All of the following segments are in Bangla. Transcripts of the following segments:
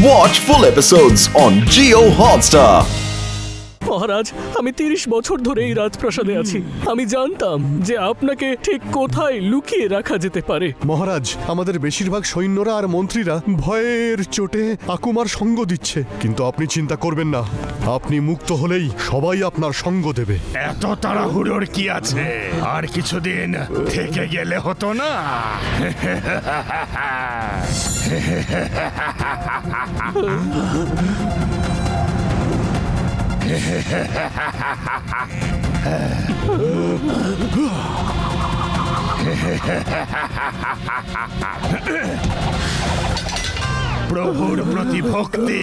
Watch full episodes on Jio Hotstar. মহারাজ, আমি 30 বছর ধরে এই রাজপ্রাসাদে আছি। আমি জানতাম যে আপনাকে ঠিক কোথায় লুকিয়ে রাখা যেতে পারে। মহারাজ, আমাদের বেশিরভাগ সৈন্যরা আর মন্ত্রীরা ভয়ের চোটে আকুমার সঙ্গ দিচ্ছে, কিন্তু আপনি চিন্তা করবেন না, আপনি মুক্ত হলেই সবাই আপনার সঙ্গ দেবে। এত তাড়াহুড়োর কি আছে? আর কিছুদিন থেকে গেলে হতো না? প্রভুর প্রতি ভক্তি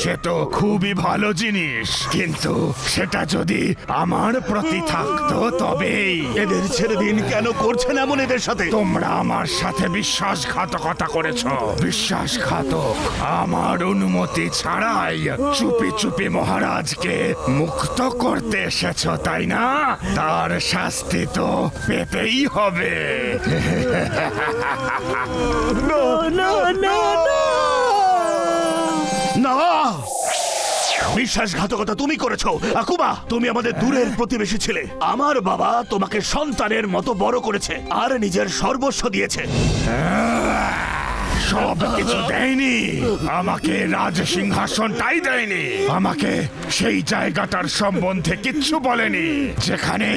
সে তো খুবই ভালো জিনিস, কিন্তু সেটা যদি আমার প্রতি থাকতো তবেই। এদের ছেড়ে দিন, কেন করছেন এমন এদের সাথে? তোমরা আমার সাথে বিশ্বাসঘাতকতা করেছো। বিশ্বাসঘাতক আমার অনুমতি ছাড়াই চুপি চুপি মহারাজকে মুক্ত করতে এসেছো, তাই না? তার শাস্তি তো পেতেই হবে। না, বিশ্বাসঘাতকতা তুমি করেছো। আকুমা, তুমি আমাদের দূরের প্রতিবেশী ছিলে। আমার বাবা তোমাকে সন্তানের মতো বড় করেছে আর নিজের সর্বস্ব দিয়েছে। সব কিছু দেয়নি, আমাকে রাজ সিংহাসনটাই দেয়নি, আমাকে সেই জায়গাটার সম্বন্ধে কিচ্ছু বলেনি যেখানে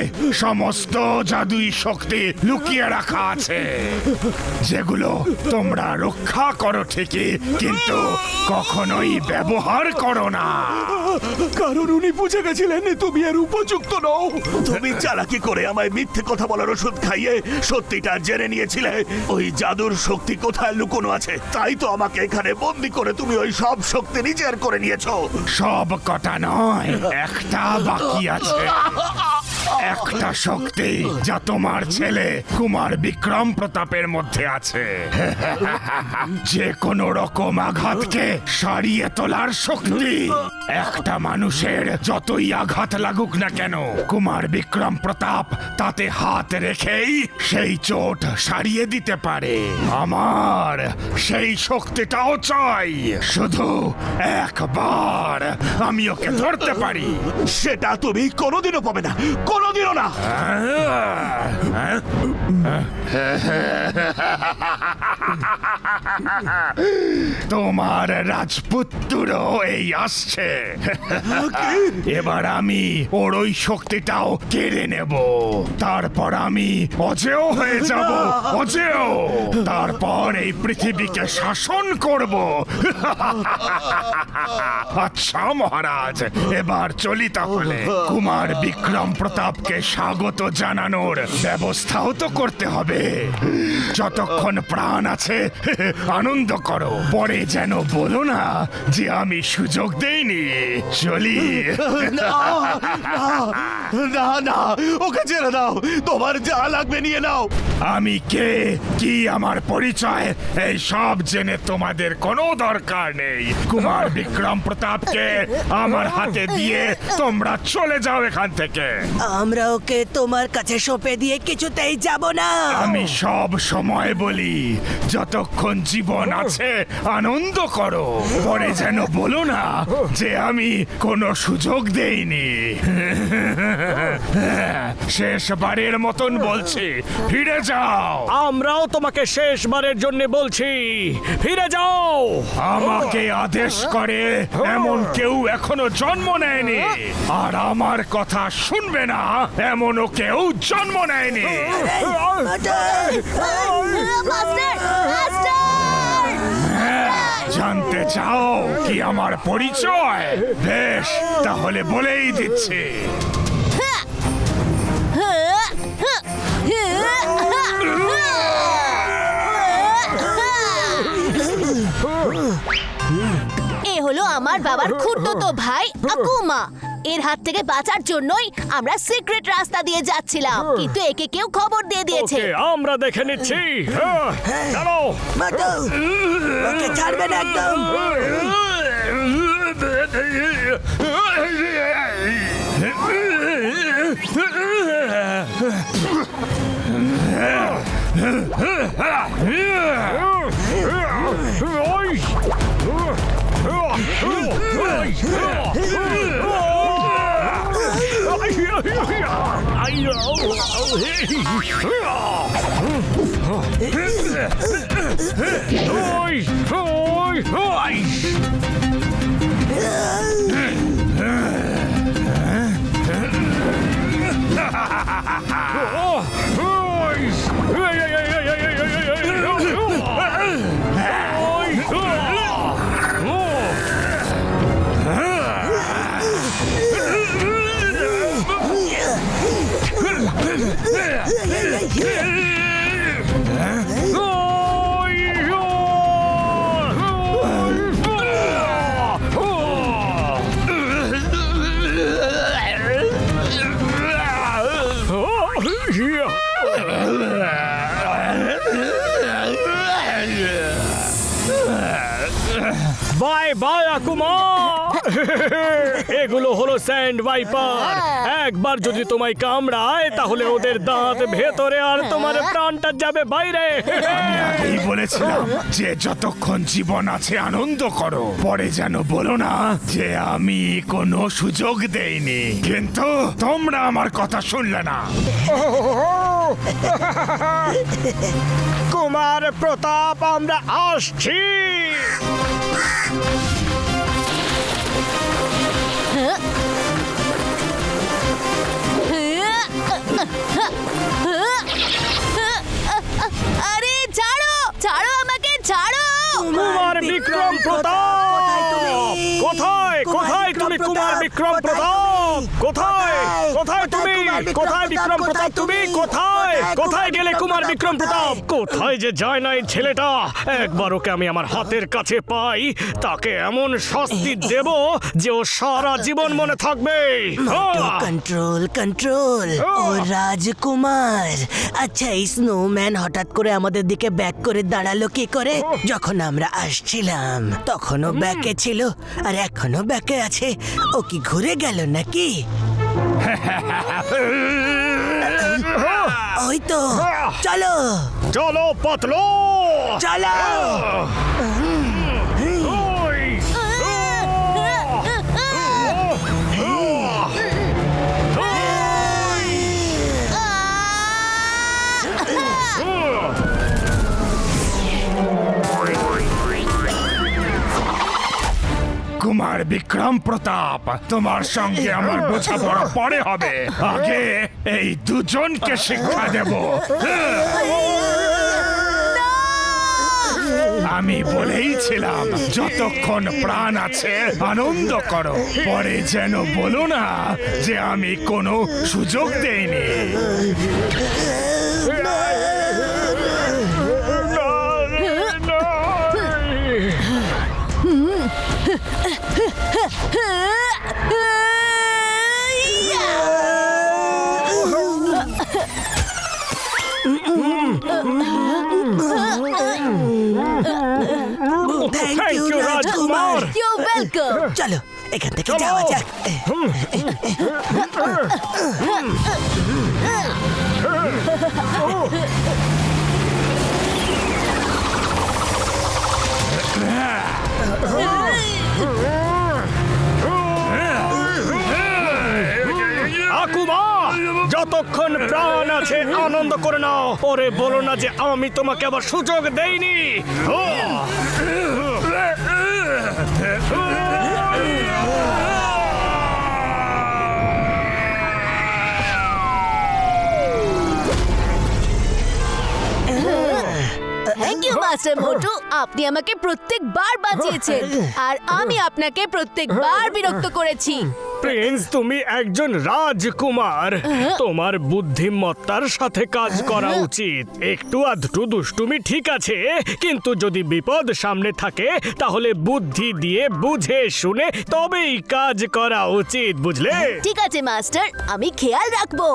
সমস্ত জাদুই শক্তি লুকিয়ে রাখা আছে, যেগুলো তোমরা রক্ষা করো ঠিকই, কিন্তু কখনোই ব্যবহার করো না। কারণ উনি বুঝে গেছিলেন তুমি এর উপযুক্ত নও। তুমি চালাকি করে আমায় মিথ্যে কথা বলার ওষুধ খাইয়ে সত্যিটা জেনে নিয়েছিলে। ওই জাদুর শক্তি কোথায় লুকোনো আছে, তাই তো আমাকে এখানে বন্দি করে তুমি ওই সব শক্তি নিজের করে নিয়েছো। সব কটা নয়, একটা বাকি আছে। একটা শক্তি যা তোমার ছেলে কুমার বিক্রম প্রতাপের মধ্যে আছে। যে কোনো রকম আঘাতকে সারিয়ে তোলার শক্তি। একটা মানুষের যতই আঘাত লাগুক না কেন, কুমার বিক্রম প্রতাপ তাতে হাত রেখেই সেই চোট সারিয়ে দিতে পারে। আমার সেই শক্তিটাও চাই, শুধু একবার আমি ওকে ধরতে পারি। সেটা তুমি কোনোদিনও পাবে না, কোনোদিনও না। তোমার রাজপুত্রও এই আসছে। এবার আমি ওর ওই শক্তিটাও কেড়ে নেব, তারপর আমি অজেয় হয়ে যাব, অজেয়। তারপর এই পৃথিবীকে শাসন করব। আচ্ছা মহারাজ, এবার চলি তাহলে। কুমার বিক্রম প্রতাপকে স্বাগত জানানোর ব্যবস্থাও তো করতে হবে। যতক্ষণ প্রাণ আছে আনন্দ করো, পরে যেন বলো না যে আমি সুযোগ দেইনি। চলি। না না, ওকে ছেড়ে দাও, তোমার যা লাগবে নিয়ে নাও। আমি কে, কি আমার পরিচয়, এই সব জেনে তোমাদের কোনো দরকার নেই। কুমার বিক্রম প্রতাপকে আমার হাতে দিয়ে তোমরা চলে যাও এখান থেকে। আমরা ওকে তোমার কাছে সঁপে দিয়ে কিছুতেই যাব না। আমি সব সময় বলি, যতক্ষণ জীবন আছে আনন্দ করো, পরে যেন বলো না যে আমি কোনো সুযোগ দেইনি। শেষবারের মতন বলছি, ফিরে যাও। আমরাও তোমাকে শেষবারের জন্য বলছি, ফিরে যাও। আমাকে আদেশ করে এমন কেউ এখনো জন্ম নেয়নি, আর আমার কথা শুনবে না এমনও কেউ জন্ম নেয়নি। জানতে চাও কি আমার পরিচয়? বেশ, তাহলে বলেই দিচ্ছি। এ হলো আমার বাবার খুড়তো ভাই আকুমা। এর হাত থেকে বাঁচার জন্যই আমরা সিক্রেট রাস্তা দিয়ে যাচ্ছিলাম, কিন্তু একে কেউ খবর দিয়ে দিয়েছে। ওকে, আমরা দেখে নিচ্ছি। চলো। মাতো, ওকে ছাড়বেন একদম। ওই বাই বাই আকুমা। এগুলো হলো স্যান্ড ভাইপার। একবার যদি তোমায় কামড়ায় তাহলে ওদের দাঁত ভেতরে আর তোমার প্রাণটা যাবে বাইরে। আমি আগেই বলেছিলাম যে যতক্ষণ জীবন আছে আনন্দ করো, পরে যেন বলো না যে আমি কোনো সুযোগ দেইনি। কিন্তু তোমরা আমার কথা শুনলে না। কুমার প্রতাপ, আমরা আসছি। আরে ছাড়ো, ছাড়ো আমাকে, ছাড়ো। কুমার বিক্রম প্রতাপ, কোথায় কোথায় তুমি কুমার বিক্রম প্রতাপ? কোথায় কোথায় তুমি? কোথায় বিক্রম প্রতাপ তুমি? কোথায় কোথায় গেলে কুমার বিক্রম প্রতাপ? কোথায় যে যায় না এই ছেলেটা? একবার ওকে আমি আমার হাতের কাছে পাই, তাকে এমন শাস্তি দেব যে ও সারা জীবন মনে থাকবে। Control control. ও রাজকুমার। আচ্ছা, এই স্নোম্যান হঠাৎ করে আমাদের দিকে ব্যাক করে দাঁড়ালো কি করে? যখন আমরা আসছিলাম তখনও ব্যাকে ছিল আর এখনো ব্যাকে আছে। ও কি ঘুরে গেল নাকি? ওই তো, চলো চলো পাতলো, চলো। কুমার বিক্রম প্রতাপ, তোমার সঙ্গে আমার বোঝাপড়া পরে হবে। আগে এই দুজনকে শিক্ষা দেব। আমি বলেইছিলাম যতক্ষণ প্রাণ আছে আনন্দ করো, পরে যেন বলো না যে আমি কোনো সুযোগ দেইনি। Thank you Rajkumar. You welcome. চলো এখান থেকে যাওয়া যাক। আকুমা, যতক্ষণ প্রাণ আছে আনন্দ করে নাও। ওরে বলো না যে আমি তোমাকে আবার সুযোগ দেইনি। থ্যাংক ইউ মাস্টার মোটু, আপনি আমাকে প্রত্যেকবার বাঁচিয়েছেন আর আমি আপনাকে প্রত্যেকবার বিরক্ত করেছি। প্রিন্স, তুমি একজন রাজকুমার, তোমার বুদ্ধিমত্তার সাথে কাজ করা উচিত। একটু আধটু দুষ্টুমি ঠিক আছে, কিন্তু যদি বিপদ সামনে থাকে তাহলে বুদ্ধি দিয়ে বুঝে শুনে তবেই কাজ করা উচিত, বুঝলে? ঠিক আছে মাস্টার, আমি খেয়াল রাখবো।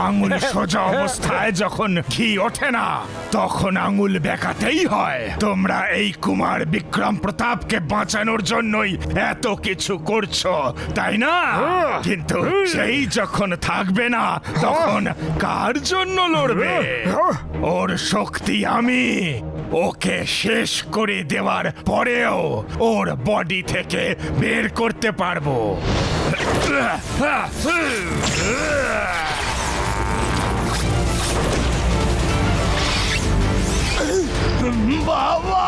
আঙুল সোজা অবস্থায় যখন ঘি ওঠে না তখন আঙুল বেঁকাতেই হয়। তোমরা এই কুমার বিক্রম প্রতাপকে বাঁচানোর জন্যই এত কিছু করছো, তাই না? কিন্তু সেই যখন থাকবে না তখন কার জন্য লড়বে? ওর শক্তি আমি ওকে শেষ করে দেওয়ার পরেও ওর বডি থেকে বের করতে পারবো। বাবা!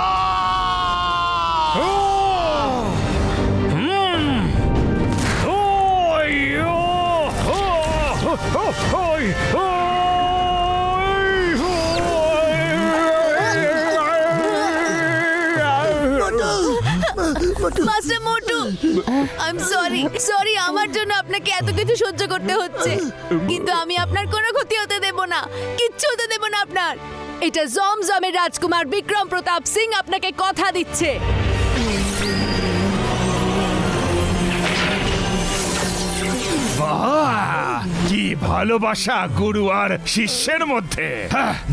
Master Motu, I am sorry আমার জন্য আপনাকে এত কিছু সহ্য করতে হচ্ছে, কিন্তু আমি আপনার কোনো ক্ষতি হতে দেব না, কিচ্ছু হতে দেব না আপনার। এটা জমজমের রাজকুমার বিক্রম প্রতাপ সিং আপনাকে কথা দিচ্ছে। বাহ, কি ভালোবাসা গুরু আর শিষ্যের মধ্যে।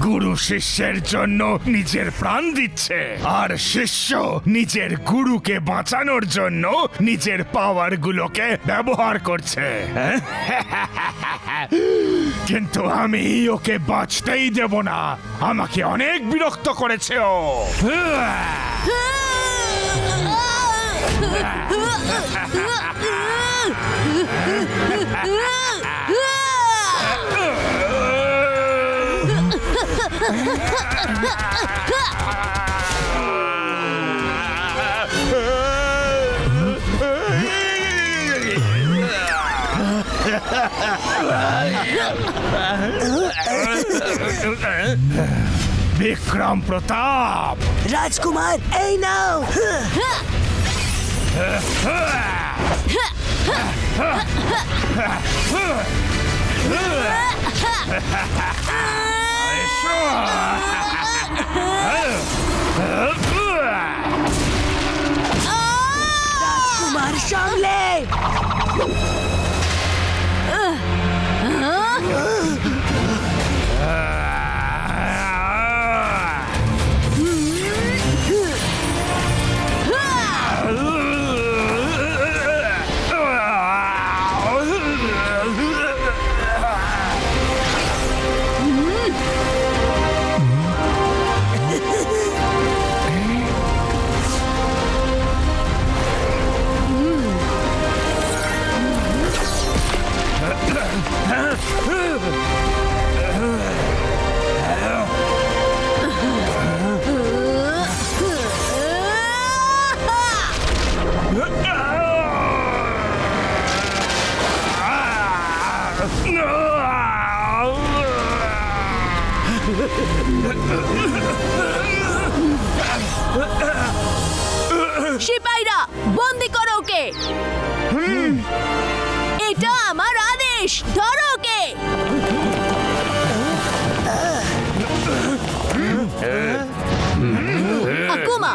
গুরু শিষ্যের জন্য নিজের প্রাণ দিচ্ছে আর শিষ্য নিজের গুরুকে বাঁচানোর জন্য নিজের পাওয়ার গুলোকে ব্যবহার করছে। কিন্তু আমি ওকে বাঁচতেই দেব না, আমাকে অনেক বিরক্ত করেছে ও। বিক্রম প্রতাপ, রাজকুমার এই নাও। রাজকুমার সামলে। সিপাহীরা বন্দি করো ওকে। এটা আমার আদেশ, ধরো ওকে। আকুমা,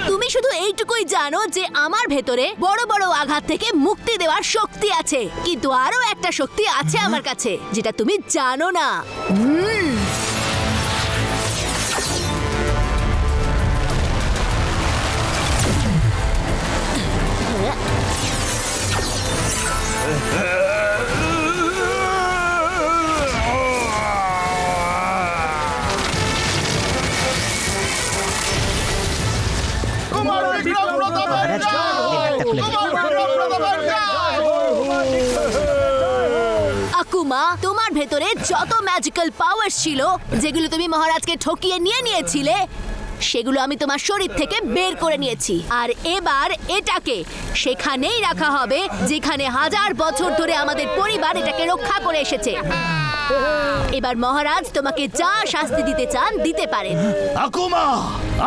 তুমি শুধু এইটুকুই জানো যে আমার ভেতরে বড় বড় আঘাত থেকে মুক্তি দেওয়ার শক্তি আছে, কিন্তু আরো একটা শক্তি আছে আমার কাছে যেটা তুমি জানো না। আকুমা, তোমার ভেতরে যত ম্যাজিক্যাল পাওয়ার ছিল যেগুলো তুমি মহারাজকে ঠকিয়ে নিয়ে নিয়েছিলে সেগুলো আমি তোমার শরীর থেকে বের করে নিয়েছি, আর এবার এটাকে সেখানেই রাখা হবে যেখানে হাজার বছর ধরে আমাদের পরিবার এটাকে রক্ষা করে এসেছে। এবার মহারাজ তোমাকে যা শাস্তি দিতে চান দিতে পারেন। আকুমা,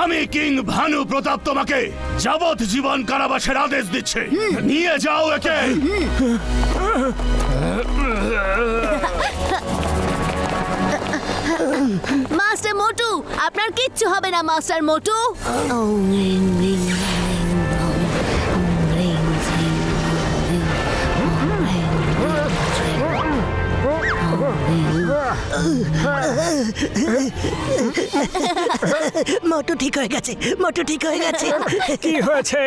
আমি কিং ভানু প্রতাপ তোমাকে যাবজ্জীবন কারাবাসের আদেশ দিচ্ছে। নিয়ে যাও একে। মাস্টার মোটু, আপনার কিচ্ছু হবে না মাস্টার মোটু। মোটু ঠিক হয়ে গেছে, মোটু ঠিক হয়ে গেছে। কি হয়েছে?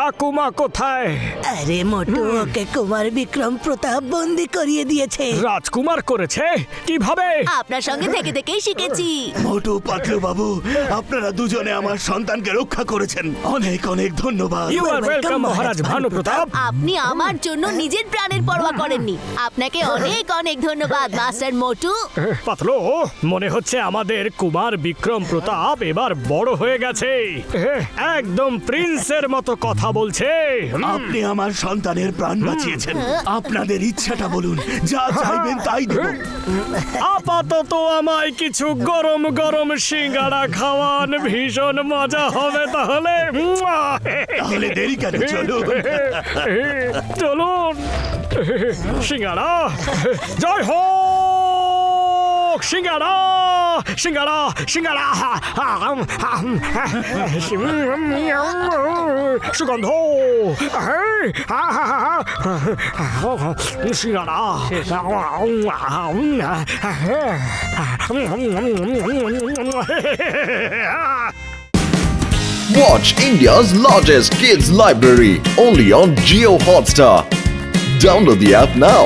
আকুমা কোথায়? আরে মোটু, ওকে কুমার বিক্রম প্রতাপ বন্দি করিয়ে দিয়েছে। রাজকুমার করেছে? কিভাবে? আপনার সঙ্গে থেকে থেকেই শিখেছি। মোটু পাতলু বাবু, আপনারা দুজনে আমার সন্তানকে রক্ষা করেছেন, অনেক অনেক ধন্যবাদ। ইউ আর ওয়েলকাম মহারাজ ভানু প্রতাপ। আপনি আমার জন্য নিজের প্রাণের পরোয়া করেননি। আপনাকে অনেক অনেক ধন্যবাদ মাস্টার মোটু। পাতলো, মনে হচ্ছে আমাদের কুমার বিক্রম প্রতাপ এবার বড় হয়ে গেছে, একদম প্রিন্সের মতো কথা বলছে। আপনি আমার সন্তানের প্রাণ বাঁচিয়েছেন, আপনাদের ইচ্ছাটা বলুন, যা চাইবেন তাই দেব। আপাতত আমায় কিছু গরম গরম সিঙ্গাড়া খাওয়ান, ভীষণ মজা হবে তাহলে। তাহলে দেরি কেন, চলুন। চলুন। সিঙ্গাড়া, জয় হোক সিঙ্গাড়া, সিঙ্গাড়া, সিঙ্গাড়া, সুগন্ধ, সিঙ্গাড়া। Watch India's largest kids library only on Geo Hotstar. Download the app now.